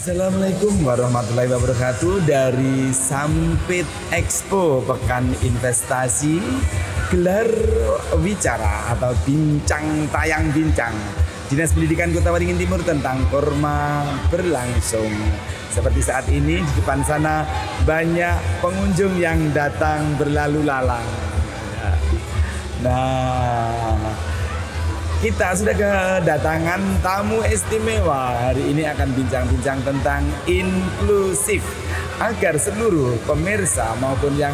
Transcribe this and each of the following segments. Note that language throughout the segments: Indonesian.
Assalamualaikum warahmatullahi wabarakatuh. Dari Sampit Expo Pekan Investasi, gelar wicara atau bincang tayang bincang Dinas Pendidikan Kota Waringin Timur tentang Korma berlangsung. Seperti saat ini di depan sana banyak pengunjung yang datang berlalu lalang. Nah, kita sudah kedatangan tamu istimewa. Hari ini akan bincang-bincang tentang inklusif agar seluruh pemirsa maupun yang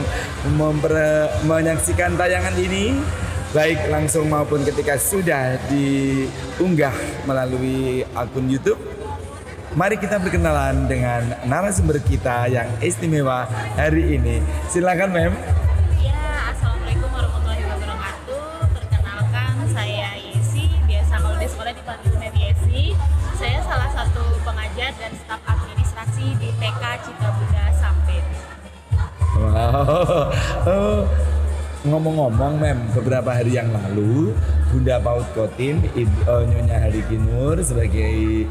menyaksikan tayangan ini, baik langsung maupun ketika sudah diunggah melalui akun YouTube. Mari kita berkenalan dengan narasumber kita yang istimewa hari ini. Silakan, Mem. Saya salah satu pengajar dan staf administrasi di TK Cita Bunda Sampit. Wow. Ngomong-ngomong, Mem, beberapa hari yang lalu Bunda Paut Kotim, Nyonya Hariki Nur sebagai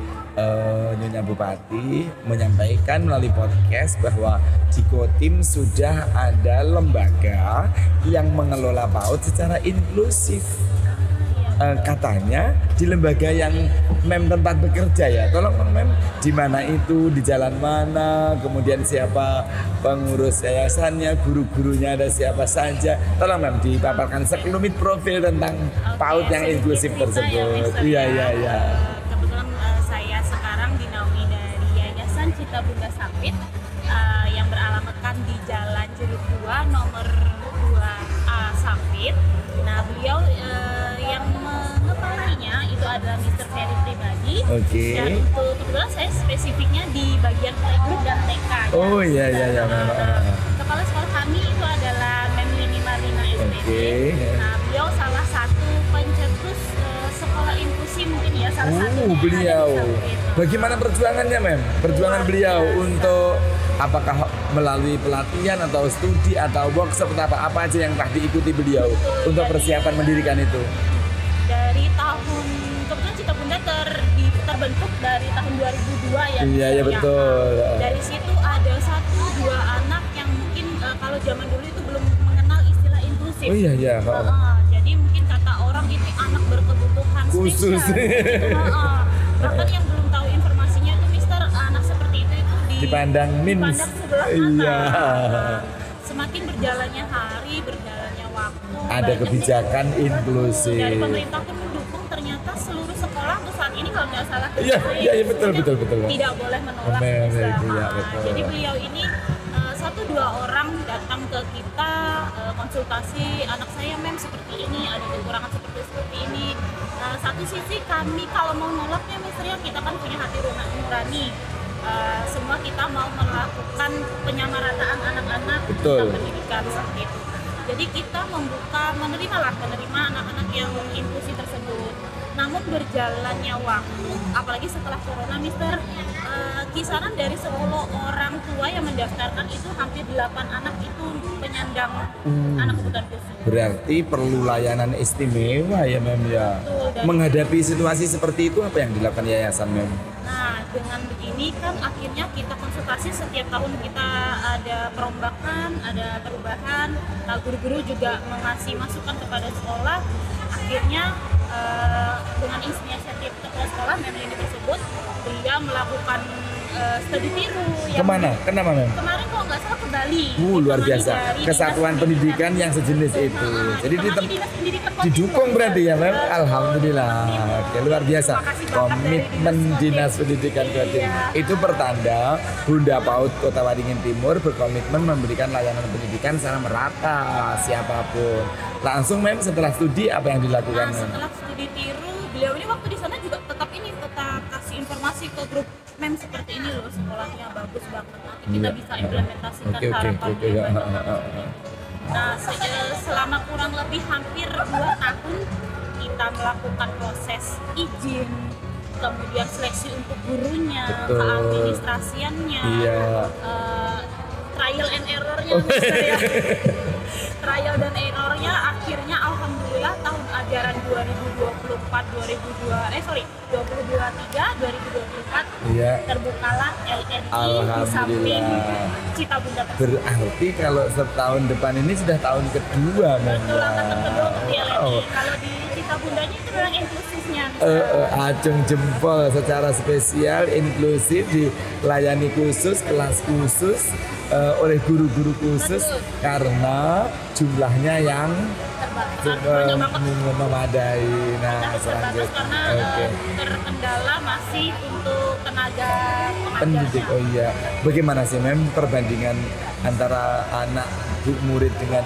Nyonya Bupati menyampaikan melalui podcast bahwa di Kotim sudah ada lembaga yang mengelola PAUD secara inklusif. Katanya di lembaga yang Mem tempat bekerja ya. Tolong Mem, di mana itu, di jalan mana, kemudian siapa pengurus yayasannya, guru-gurunya ada siapa saja. Tolong Mem dipaparkan sekelumit profil tentang PAUD yang inklusif tersebut. Iya. Kebetulan saya sekarang dinaungi dari Yayasan Cita Bunda Sampit yang beralamatkan di Jalan Jeruk 2 nomor 2A Sampit. Nah, beliau yang mengepalainya itu adalah Mr. Ferry pribadi. Dan untuk kebetulan saya spesifiknya di bagian playgroup dan TK. Oh iya. Kepala sekolah kami itu adalah Mem Lini Marina SPD. Nah, beliau salah satu pencetus sekolah inklusi mungkin ya, salah satunya. Beliau. Bagaimana perjuangannya, Mem? Perjuangan beliau untuk apakah melalui pelatihan atau studi atau workshop atau apa aja yang telah diikuti beliau untuk persiapan mendirikan itu? Dari tahun, kebetulan Cita Bunda terbentuk dari tahun 2002 ya. Iya betul. Dari situ ada 1-2 anak yang mungkin kalau zaman dulu itu belum mengenal istilah inklusif. Oh iya. Jadi mungkin kata orang itu anak berkebutuhan khusus. Bahkan yang belum tahu informasinya itu Mister, anak seperti itu dipandang sebelah mata. Iya. Semakin berjalannya hari, berjalannya waktu, ada kebijakan inklusif. Dari pemerintah pun mendukung, ternyata seluruh sekolah untuk saat ini kalau nggak salah Iya betul. Tidak boleh menolak. Betul. Jadi beliau ini 1-2 orang datang ke kita konsultasi, anak saya Mem seperti ini, ada kekurangan seperti ini. Satu sisi kami kalau mau nolaknya Mister ya, kita kan punya hati nurani. Semua kita mau melakukan penyamarataan anak-anak dalam pendidikan seperti itu. Jadi kita menerima anak-anak yang inklusi tersebut. Namun berjalannya waktu, apalagi setelah corona, Mister, kisaran dari 10 orang tua yang mendaftarkan itu hampir 8 anak itu penyandang anak kebutuhan khusus. Berarti perlu layanan istimewa ya, Mem ya. Menghadapi situasi seperti itu apa yang dilakukan yayasan, Mem? Nah, dengan begini kan akhirnya kita konsultasi setiap tahun, kita ada perombakan, ada perubahan. Guru-guru juga mengasih masukan kepada sekolah. Akhirnya dengan inisiatif kepala sekolah Mem ini tersebut, dia melakukan studi tiru. Kemana? Kenapa, Mem? Kemarin kalau nggak salah ke Bali. Luar biasa. Kesatuan pendidikan yang sejenis itu. Jadi didukung berarti ya, Mem? Alhamdulillah. Oke, luar biasa. Komitmen Dinas Pendidikan Kotim itu pertanda Bunda Paut Kota Waringin Timur berkomitmen memberikan layanan pendidikan secara merata siapapun. Langsung, Mem, setelah studi apa yang dilakukan? Setelah studi tiru, beliau ini waktu di sana juga tetap kasih informasi ke grup Mem seperti ini loh, sekolahnya bagus banget, nanti kita bisa implementasikan harapannya. Nah, selama kurang lebih hampir 2 tahun kita melakukan proses izin, kemudian seleksi untuk gurunya, keadministrasiannya, trial and errornya, Mister ya. Trial dan errornya akhirnya alhamdulillah tahun ajaran 2024-2025 2023 Iya. terbukalah LNI di Alhamdulillah. samping Citabunda. Berarti kalau setahun depan ini sudah tahun kedua, Mem. Betul, angkatan kedua di LNI. Wow. Kalau di Citabundanya itu memang inklusifnya. Acung jempol secara spesial, inklusif, dilayani khusus, kelas khusus oleh guru-guru khusus. Betul. Karena jumlahnya yang Terbatas, banyak banget. memadai. Nah, Terbatas selanjutnya. karena Oke. terkendala masih untuk tenaga Pendidik, pengajarnya. oh iya. Bagaimana sih, Mem, perbandingan antara anak murid dengan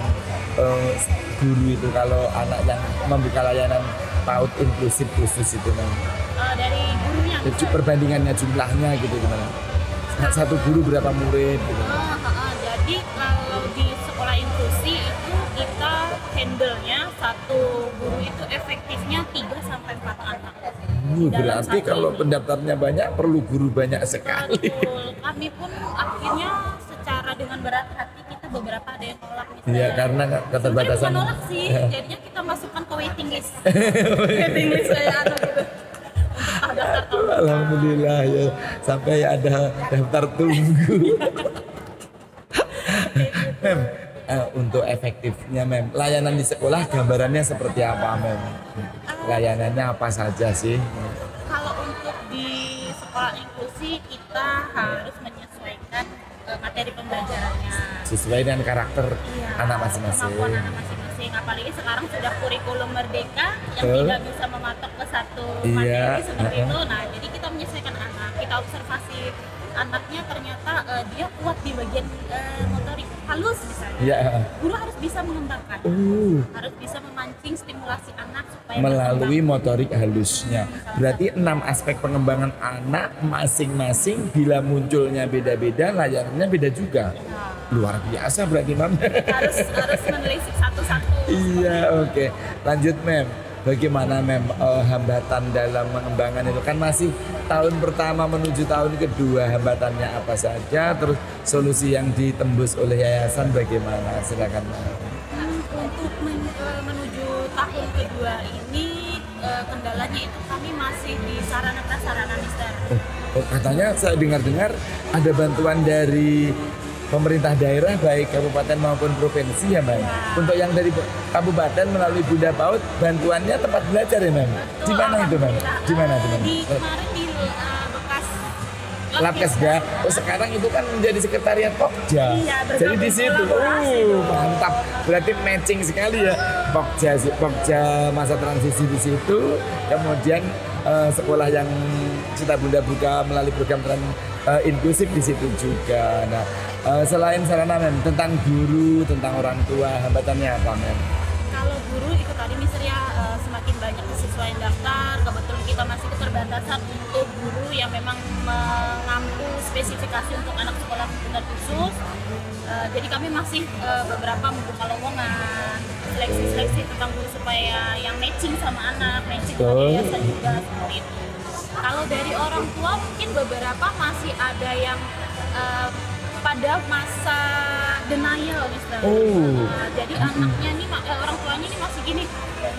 guru itu kalau anak yang membuka layanan PAUD inklusif khusus itu, Mem? Dari gurunya. Jadi perbandingannya jumlahnya gitu gimana? Satu guru berapa murid gitu? Jadi kalau di sekolah inklusi itu kita handle-nya satu guru itu efektifnya 3 sampai 4 anak. Dalam Berarti satu kalau ini. pendaftarnya banyak perlu guru banyak sekali. Betul. Kami pun akhirnya secara dengan berat hati kita beberapa ada yang nolak misalnya. Iya, karena keterbatasan. Sebenarnya bukan nolak sih, jadinya kita masukkan ke waiting list. Waiting list kayak apa gitu. Untuk daftar tahun depan. Alhamdulillah ya, sampai ada daftar tunggu. Mem, untuk efektifnya, Mem, layanan di sekolah gambarannya seperti apa, Mem? Layanannya apa saja sih? Kalau untuk di sekolah inklusi kita harus menyesuaikan materi pembelajarannya. Sesuai dengan karakter Iya, anak masing-masing. kemampuan anak masing-masing. Apalagi sekarang sudah kurikulum merdeka yang Betul. tidak bisa mematok ke satu Iya, materi seperti uh-uh. itu. Nah, jadi kita menyesuaikan anak. Kita observasi anaknya ternyata dia kuat di bagian motorik halus misalnya. Iya. Guru harus bisa mengembangkan. Harus bisa memancing stimulasi anak supaya Melalui berkembang. motorik halusnya. Berarti 6 aspek pengembangan anak masing-masing bila munculnya beda-beda, layanannya beda juga. Luar biasa berarti, Mam. harus menelisik satu-satu. Iya, oke. Lanjut, Mem. Bagaimana, Mem, hambatan dalam mengembangkan itu? Kan masih tahun pertama menuju tahun kedua, hambatannya apa saja? Terus solusi yang ditembus oleh yayasan bagaimana? Silakan, Mem. Untuk menuju tahun kedua ini kendalanya itu kami masih di sarana prasarana, Mister. Katanya saya dengar-dengar ada bantuan dari pemerintah daerah baik kabupaten maupun provinsi ya, Mem. Untuk yang dari kabupaten melalui Bunda PAUD bantuannya tempat belajar ya, Mem. Di mana itu, Mem? Di mana itu, Mem? Di kemarin di bekas Labkesda. Oh, sekarang itu kan menjadi sekretariat Pokja. Iya, Jadi di situ. berkolaborasi dong. Mantap. Berarti matching sekali ya. Pokja masa transisi di situ. Kemudian sekolah yang Citabunda buka melalui program inklusif di situ juga. Nah, selain sarana, Mem, tentang guru, tentang orang tua, hambatannya apa, Mem? Kalau guru itu tadi misalnya semakin banyak siswa yang daftar, kebetulan kita masih keterbatasan untuk guru yang memang mengampu spesifikasi untuk anak sekolah benar khusus. Jadi kami masih beberapa membuka lowongan, seleksi tentang guru supaya yang matching sama anak, matching sama Betul. yayasan juga seperti itu. Kalau dari orang tua mungkin beberapa masih ada yang pada masa denial, Mister. Oh. Jadi anaknya nih, orang tuanya ini masih gini,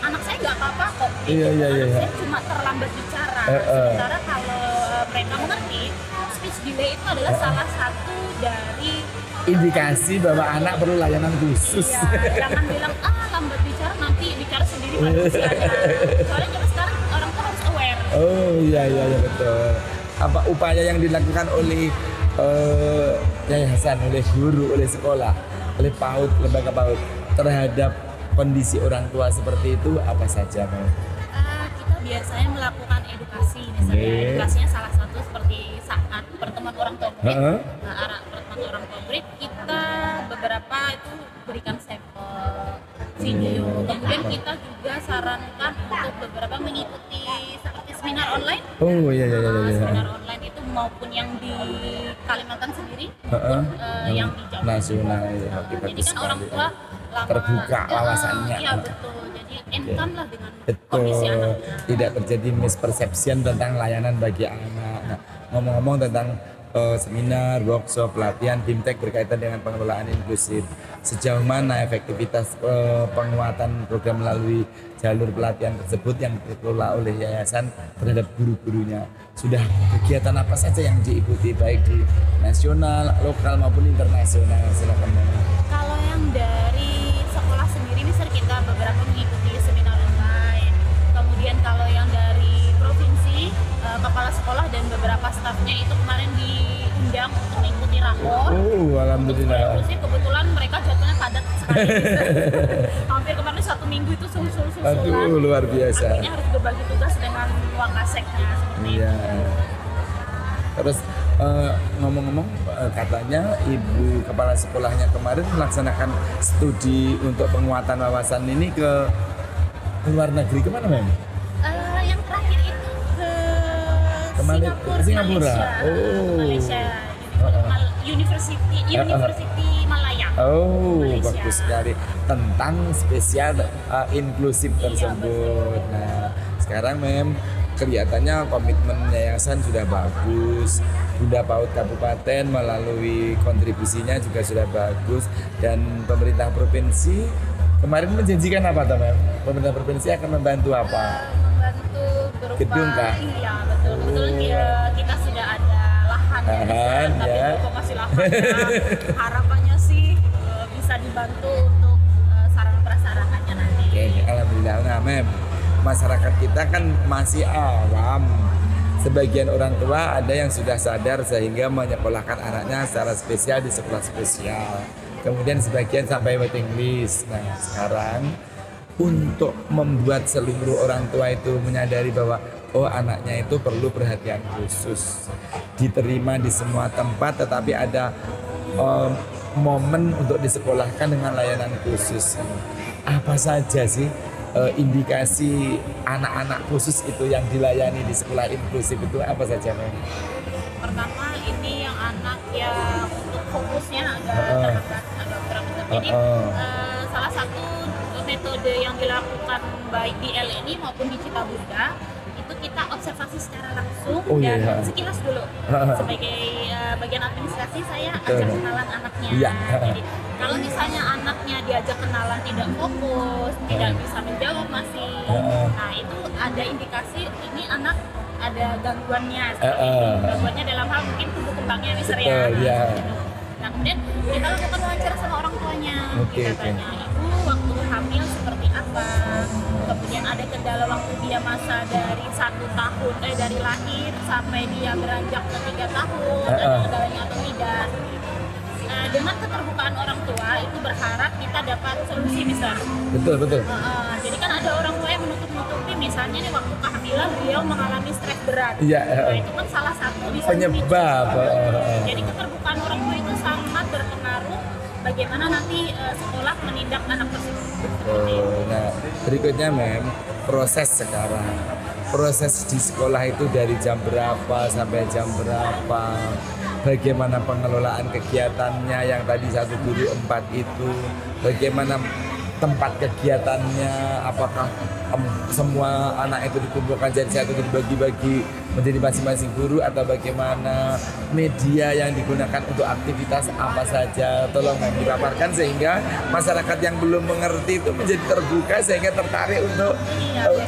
anak saya nggak apa-apa kok. Iya, iya, Anak iya. saya cuma terlambat bicara. Sementara kalau mereka mengerti, speech delay itu adalah salah satu dari Indikasi bahwa anak perlu layanan khusus. Iya, jangan bilang lambat bicara, nanti bicara sendiri pada usianya. Soalnya zaman sekarang orang tua harus aware. Oh iya betul. Apa upaya yang dilakukan oleh yayasan, oleh guru, oleh sekolah, oleh PAUD, lembaga PAUD terhadap kondisi orang tua seperti itu apa saja, Mem? Kita biasanya melakukan edukasi, misalnya Oke. edukasinya salah satu seperti saat pertemuan orang tua murid. Heeh. Pertemuan orang tua murid kita beberapa itu berikan sampel video. Kemudian kita juga sarankan untuk beberapa mengikuti seperti seminar online. Oh iya. Seminar online itu maupun yang di Kalimantan sendiri, Heeh. yang di Jawa. Nasional ya. Oke, Jadi bagus kan orang sekali. tua Terbuka wawasannya. Iya betul. Jadi income lah dengan Betul, kondisi anaknya. tidak terjadi misperseption tentang layanan bagi anak. Nah, ngomong-ngomong tentang seminar, workshop, pelatihan, BIMTEK berkaitan dengan pengelolaan inklusif. Sejauh mana efektivitas penguatan program melalui jalur pelatihan tersebut yang dikelola oleh yayasan terhadap guru-gurunya? Sudah kegiatan apa saja yang diikuti baik di nasional, lokal maupun internasional? Silakan. Kalau yang dari sekolah sendiri misal kita beberapa mengikuti seminar online. Kemudian kalau yang dari provinsi, kepala sekolah dan beberapa stafnya itu kemarin diundang untuk mengikuti rapor. Alhamdulillah. Inklusif kebetulan mereka jatuhnya padat sekali. Hampir kemarin 1 minggu itu susul-susulan. Aduh, luar biasa. Akhirnya harus berbagi tugas dengan wakaseknya seperti Iya. itu. Terus ngomong-ngomong, katanya ibu kepala sekolahnya kemarin melaksanakan studi untuk penguatan wawasan ini ke luar negeri, kemana Mem? Yang terakhir itu ke Singapura. Malaysia. University Malaya. Malaysia. Bagus sekali, tentang spesial inklusif tersebut. Nah, sekarang Mem, kelihatannya komitmen yayasan sudah bagus. Bunda PAUD Kabupaten melalui kontribusinya juga sudah bagus, dan pemerintah provinsi kemarin menjanjikan apa toh Mem? Pemerintah provinsi akan membantu apa? Membantu berupa Gedung, Kak? Iya, betul. Kebetulan kita sudah ada lahan tapi ya. kok masih lahannya. Harapannya sih bisa dibantu untuk sarana prasarananya nanti. Oke, alhamdulillah. Nah, Mem, masyarakat kita kan masih awam. Sebagian orang tua ada yang sudah sadar sehingga menyekolahkan anaknya secara spesial di sekolah spesial. Kemudian sebagian sampai waiting list. Nah, sekarang untuk membuat seluruh orang tua itu menyadari bahwa anaknya itu perlu perhatian khusus, diterima di semua tempat, tetapi ada momen untuk disekolahkan dengan layanan khusus. Apa saja sih indikasi anak-anak khusus itu yang dilayani di sekolah inklusif itu apa saja Mem? Pertama ini yang anak yang untuk fokusnya agak terhambat, agak kurang betul. Jadi salah satu metode yang dilakukan baik di LNI maupun di Citabunda itu kita observasi secara langsung dan sekilas dulu. Sebagai bagian administrasi saya ajak kenalan anaknya. Jadi kalau misalnya anaknya diajak kenalan tidak fokus, tidak bisa menjawab masih, nah itu ada indikasi ini anak ada gangguannya. Gangguannya dalam hal mungkin tumbuh kembangnya misalnya. Nah kemudian kita lakukan wawancara sama orang tuanya. Kita tanya ibu waktu hamil seperti apa, kemudian ada kendala waktu dia masa dari 1 tahun dari lahir sampai dia beranjak ke 3 tahun, ada kendalanya atau tidak. Dengan keterbukaan orang tua itu berharap kita dapat solusi besar. Betul. Jadi kan ada orang tua yang menutup-nutupi, misalnya nih waktu kehamilan beliau mengalami stres berat. Nah, itu kan salah satu bisa penyebab. Jadi keterbukaan orang tua itu sangat berpengaruh bagaimana nanti sekolah menindak anak tersebut. Nah, berikutnya Mem, proses sekarang. Proses di sekolah itu dari jam berapa sampai jam berapa? Bagaimana pengelolaan kegiatannya yang tadi 1 guru 4 itu? Bagaimana tempat kegiatannya? Apakah semua anak itu dikumpulkan jadi satu, dibagi-bagi menjadi masing-masing guru, atau bagaimana? Media yang digunakan untuk aktivitas apa saja? Tolong dipaparkan sehingga masyarakat yang belum mengerti itu menjadi terbuka, sehingga tertarik untuk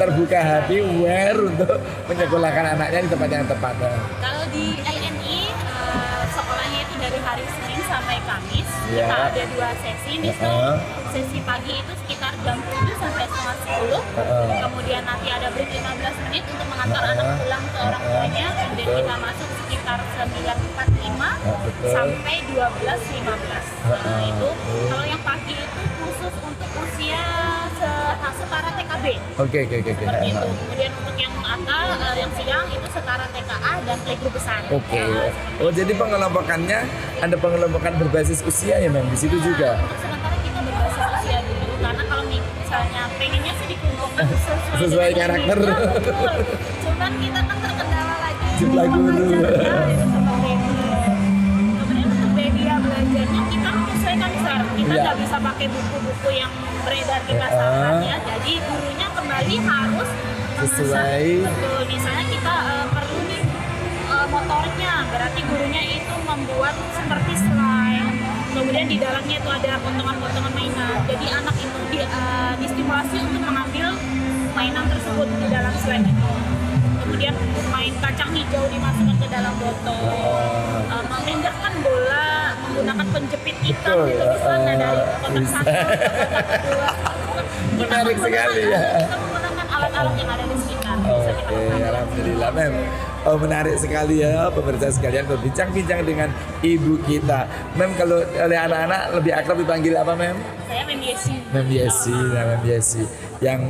terbuka hati, aware untuk menyekolahkan anaknya di tempat yang tepat. Kalau di LNI sekolahnya itu dari hari Senin sampai Kamis, kita ada 2 sesi. Misal sesi pagi itu sekitar jam 7 sampai setengah 10. Kemudian nanti ada break 15 menit untuk mengantar anak pulang ke orang tuanya. Kemudian kita masuk sekitar 9.45 sampai 12.15. Nah itu kalau yang pagi itu khusus untuk usia setara TKB. Oke. Seperti itu. Kemudian untuk yang yang siang itu setara TKA dan playgroup besar. Jadi pengelompokannya ada pengelompokan berbasis usia ya Mem di situ juga. Untuk sementara kita berbasis usia dulu, karena kalau misalnya pengennya sih dikumpulkan sesuai karakter. Betul. Cuman kita kan terkendala lagi jumlah guru. Kemudian untuk media belajarnya kita menyesuaikan besar. Kita nggak bisa pakai buku-buku yang beredar di pasaran ya. Jadi gurunya kembali harus sesuai. Betul. Misalnya kita perlu nih motoriknya, berarti gurunya itu membuat seperti slime. Kemudian di dalamnya itu ada potongan-potongan mainan. Jadi anak itu distimulasi untuk mengambil mainan tersebut di dalam slime itu. Kemudian main kacang hijau dimasukkan ke dalam botol, memindahkan bola menggunakan penjepit ikan itu bisa dari kotak satu ke kotak kedua. Menarik sekali ya. Kita menggunakan alat-alat yang ada di sekitar. Oke, alhamdulillah mem. Oh, menarik sekali ya pemirsa sekalian berbincang-bincang dengan ibu kita. Mem, kalau oleh anak-anak lebih akrab dipanggil apa mem? Saya Mem Yesi. Mem Yesi, nah Mem Yesi. Yang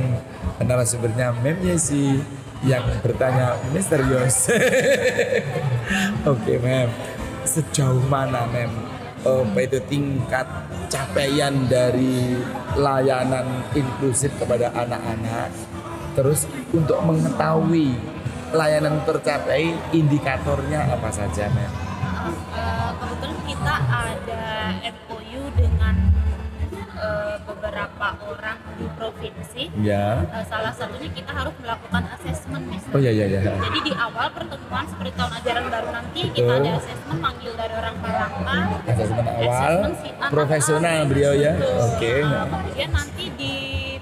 narasumbernya Mem Yesi, yang bertanya misterius. Oke mem, sejauh mana mem apa itu tingkat capaian dari layanan inklusif kepada anak-anak? Terus untuk mengetahui layanan tercapai indikatornya apa saja mem? Kebetulan kita ada MOU dengan beberapa orang di provinsi. Ya. Salah satunya kita harus melakukan asesmen. Oh ya. Jadi di awal pertemuan seperti tahun ajaran baru nanti kita ada asesmen panggil dari orang Palaka. Asesmen awal si anak, profesional beliau ya. Oke. Kemudian nanti di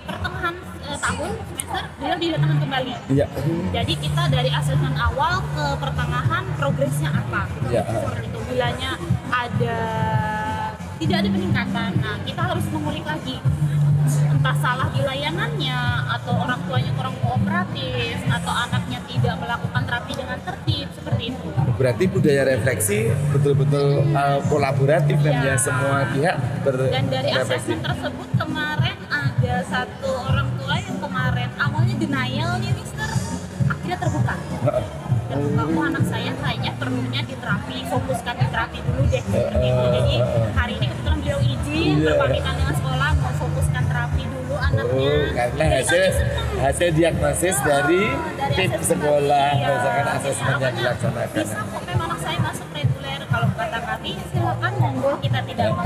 pertengahan tahun semester beliau didatangkan kembali. Iya. Jadi kita dari asesmen awal ke pertengahan progresnya apa? Ya. Seperti itu. Bilanya tidak ada peningkatan. Nah, kita harus mengulik lagi. Entah salah di layanannya, atau orang tuanya kurang kooperatif, atau anaknya tidak melakukan terapi dengan tertib, seperti itu. Berarti budaya refleksi betul-betul kolaboratif dan ya semua pihak Dan dari asesmen tersebut kemarin ada satu orang tua yang kemarin awalnya denial nih mister, akhirnya terbuka. Oh, anak saya kayaknya perlunya di terapi, fokuskan di terapi dulu deh seperti itu. Jadi hari ini kebetulan beliau izin berpamitan dengan sekolah mau fokuskan terapi dulu anaknya. Karena hasil diagnosis dari tim sekolah berdasarkan asesmen yang dilaksanakan. Bisa kok memang anak saya masuk reguler, kalau kata kami silakan monggo, kita tidak mau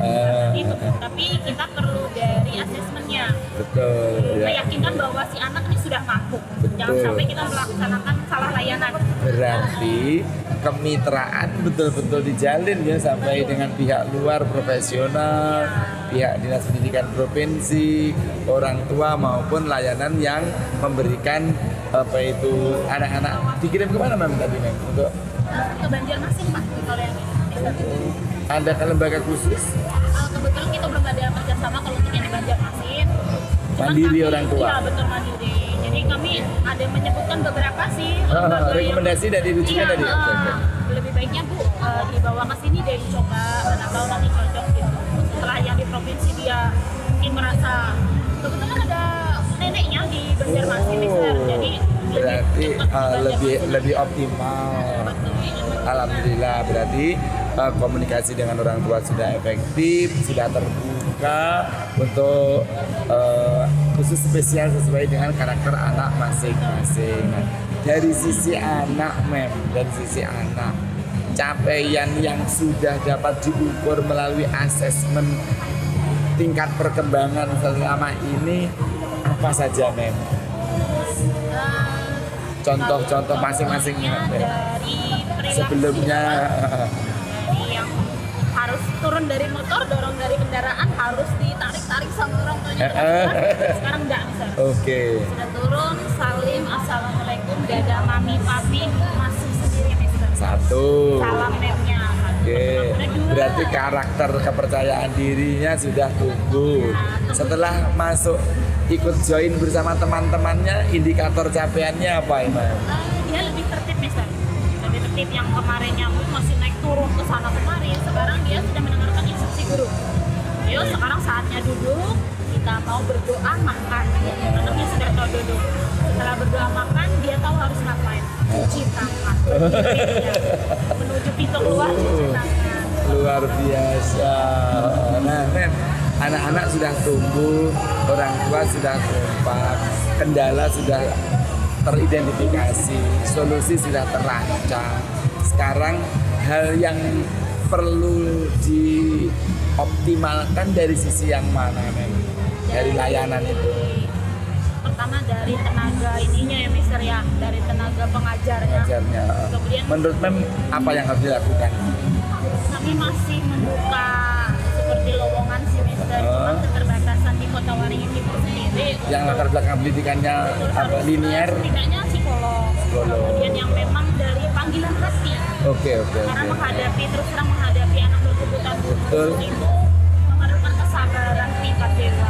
itu, tapi kita perlu dari asesmennya. Betul. Meyakinkan bahwa si anak ini sudah mampu. Jangan sampai kita melaksanakan salah layanan. Berarti kemitraan betul-betul dijalin ya sampai dengan pihak luar profesional, pihak dinas pendidikan provinsi, orang tua maupun layanan yang memberikan apa itu anak-anak. Dikirim kemana mem tadi mem untuk? Ke Banjarmasin Pak kalau yang ini. Ada lembaga khusus? Kebetulan kita belum ada kerjasama kalau untuk yang di Banjarmasin. Mandiri orang tua. Iya betul mandiri. Jadi kami ada menyebutkan beberapa sih. Rekomendasi dari rujukan dari lebih baiknya Bu dibawa ke sini deh coba, mana tahu nanti cocok gitu. Setelah yang di provinsi dia mungkin merasa kebetulan ada neneknya di Banjarmasin mister. Jadi berarti lebih optimal. Alhamdulillah berarti komunikasi dengan orang tua sudah efektif, sudah terbuka untuk khusus spesial sesuai dengan karakter anak masing-masing. Dari sisi anak dari sisi anak, capaian yang sudah dapat diukur melalui asesmen tingkat perkembangan selama ini apa saja mem? Contoh-contoh masing-masingnya dari sebelumnya yang harus turun dari motor, dorong dari kendaraan, harus ditarik-tarik sama orang tuanya. Sekarang enggak bisa. Oke. Sudah turun, salim, assalamualaikum, dadah mami, papi, masuk sendiri mister. Satu. Salam memnya. Oke. Berarti karakter kepercayaan dirinya sudah tumbuh. Setelah masuk ikut join bersama teman-temannya, indikator capaiannya apa Iman? Dia lebih tertib mister. Lebih tertib, yang kemarinnya masih naik turun ke sana kemari, sekarang dia sudah mendengarkan instruksi guru. Yuk sekarang saatnya duduk, kita mau berdoa makan. Anaknya sudah tahu duduk. Setelah berdoa makan, dia tahu harus ngapain. Cuci tangan. Menuju pintu keluar cuci tangan. Luar biasa. Nah, anak-anak sudah tumbuh, orang tua sudah kompak, kendala sudah teridentifikasi, solusi sudah terancang. Sekarang hal yang perlu dioptimalkan dari sisi yang mana, Dari layanan itu. Pertama pertama dari tenaga ininya ya Mister ya, dari tenaga pengajarnya. Kemudian menurut Mem apa yang harus dilakukan? Kami masih membuka seperti lowongan sih Mister, cuma keterbatasan di Kota Waringin Timur sendiri. Yang latar belakang pendidikannya apa linear? Setidaknya psikolog. Kemudian yang memang dari panggilan hati. Oke. Karena terus terang menghadapi anak berkebutuhan khusus itu memerlukan kesabaran tingkat dewa.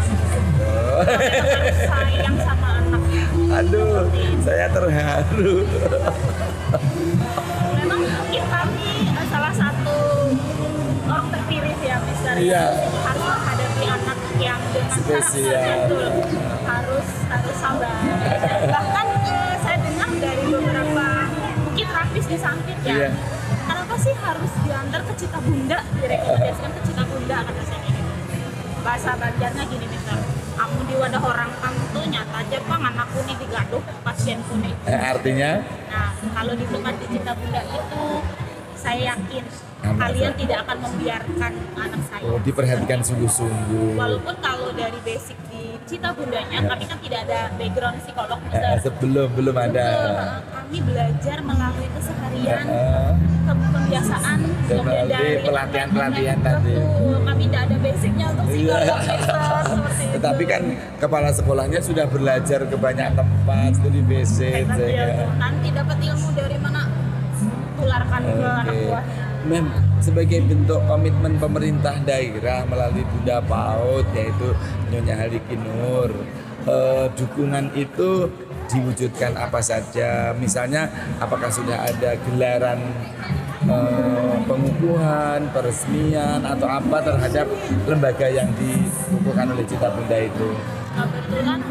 Harus sayang sama anak. Aduh, saya terharu. Memang mungkin kami salah satu orang terpilih ya Mister. Iya. Harus menghadapi anak yang dengan spesial. Harus sabar. Bahkan saya dengar dari beberapa mungkin terapis di Sampit ya. Iya. Kenapa sih harus diantar ke Citabunda? Direkomendasikan ke Citabunda kata saya gitu. Bahasa Banjarnya gini Mister. Kamu di wadah orang kamu tuh nyata aja bang anakku nih digaduh pasienku nih. Artinya? Nah kalau di tempat di Citabunda itu saya yakin kalian tidak akan membiarkan anak saya. Diperhatikan sungguh-sungguh. Walaupun kalau dari basic di Citabundanya kami kan tidak ada background psikolog belum ada. Kami belajar melalui keseharian, kebiasaan, melalui pelatihan tadi. Kami tidak ada basicnya untuk psikolog seperti itu. Tetapi kan kepala sekolahnya sudah belajar ke banyak tempat, studi basic. Nanti dapat ilmu dari mana? Tularkan ke anak buahnya. Mem, sebagai bentuk komitmen pemerintah daerah melalui Bunda PAUD yaitu Nyonya Haliki Nur, dukungan itu diwujudkan apa saja? Misalnya apakah sudah ada gelaran pengukuhan, peresmian atau apa terhadap lembaga yang dikukuhkan oleh Citabunda itu? Kebetulan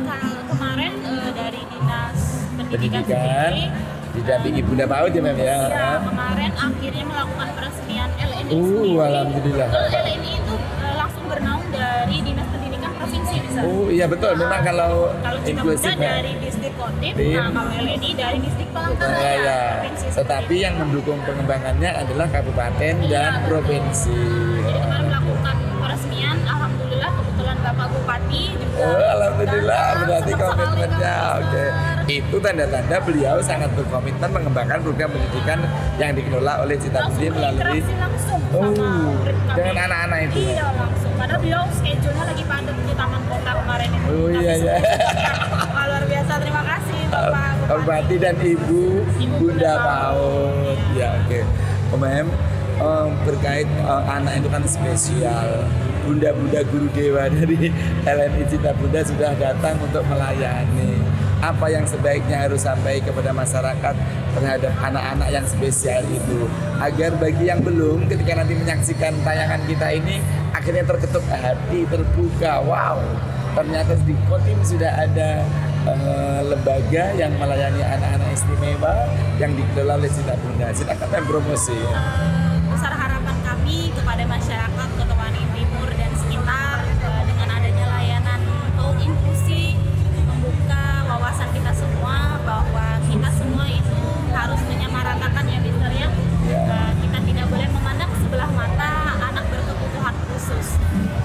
kemarin dari Dinas Pendidikan didampingi Bunda PAUD ya Mem ya? Ya, kemarin akhirnya melakukan peresmian LNI sendiri. Alhamdulillah. LNI itu langsung bernaung dari Dinas Pendidikan Provinsi misalnya. Iya betul, memang kalau inklusif dari Distrik Kodim, kalau LNI dari Distrik Palangkaraya. Provinsi. Tetapi yang mendukung pengembangannya adalah kabupaten dan provinsi. Jadi kemarin melakukan peresmian, alhamdulillah kebetulan Bapak Bupati juga. Alhamdulillah, berarti komitmennya oke. Itu tanda-tanda beliau sangat berkomitmen mengembangkan program pendidikan yang dikelola oleh Citabunda melalui langsung sama murid kami. Dengan anak-anak itu. Iya langsung. Padahal beliau schedule-nya lagi padat di Taman Kota kemarin itu. Iya. Luar biasa, terima kasih Bapak Bupati dan Ibu Bunda PAUD. Ya oke. Mem, berkait anak itu kan spesial. Bunda-bunda guru dewa dari LNI Citabunda sudah datang untuk melayani. Apa yang sebaiknya harus sampai kepada masyarakat terhadap anak-anak yang spesial itu, agar bagi yang belum ketika nanti menyaksikan tayangan kita ini akhirnya terketuk hati, terbuka, wow, ternyata di Kodim sudah ada lembaga yang melayani anak-anak istimewa yang dikelola oleh Citabunda. Silakan promosi. Besar harapan kami kepada masyarakat Kota Waringin Timur dan sekitar dengan adanya layanan PAUD inklusi membuka wawasan kita semua bahwa kita semua itu harus menyamaratakan ya Mister ya. Kita tidak boleh memandang sebelah mata anak berkebutuhan khusus.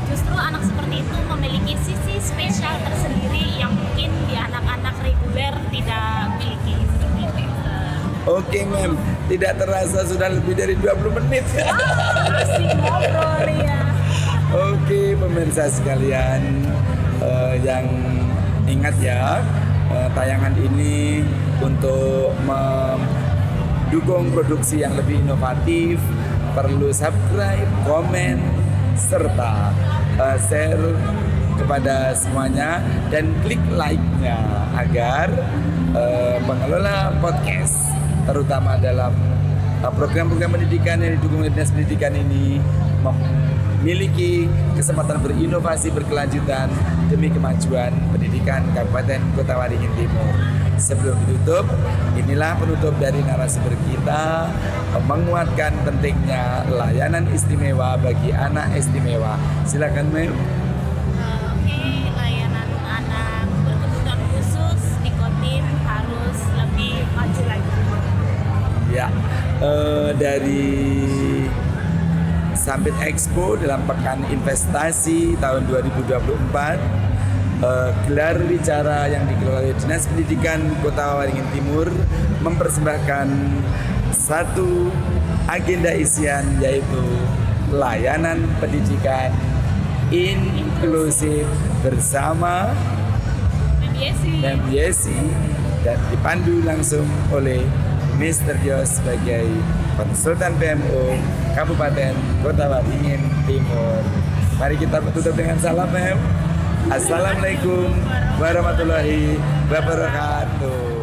Justru anak seperti itu memiliki sisi spesial tersendiri yang mungkin di anak-anak reguler tidak miliki. Oke Mem, tidak terasa sudah lebih dari 20 menit. Masih ngobrol ya. Oke pemirsa sekalian, yang ingat ya, tayangan ini untuk mendukung produksi yang lebih inovatif perlu subscribe, komen, serta share kepada semuanya dan klik like-nya agar pengelola podcast terutama dalam program-program pendidikan yang didukung oleh Dinas Pendidikan ini memiliki kesempatan berinovasi berkelanjutan demi kemajuan pendidikan Kabupaten Kota Waringin Timur. Sebelum ditutup, inilah penutup dari narasumber kita menguatkan pentingnya layanan istimewa bagi anak istimewa. Silakan Mem. Layanan anak berkebutuhan khusus di Kodim harus lebih maju lagi. Ya, dari Sampit Expo dalam Pekan Investasi tahun 2024 gelar wicara yang dikelola oleh Dinas Pendidikan Kota Waringin Timur mempersembahkan satu agenda isian, yaitu layanan pendidikan inklusif bersama MYSI dan dipandu langsung oleh Mr. Yos sebagai konsultan PMO Kabupaten Kota Waringin Timur. Mari kita tutup dengan salam, Mem. Assalamualaikum warahmatullahi wabarakatuh.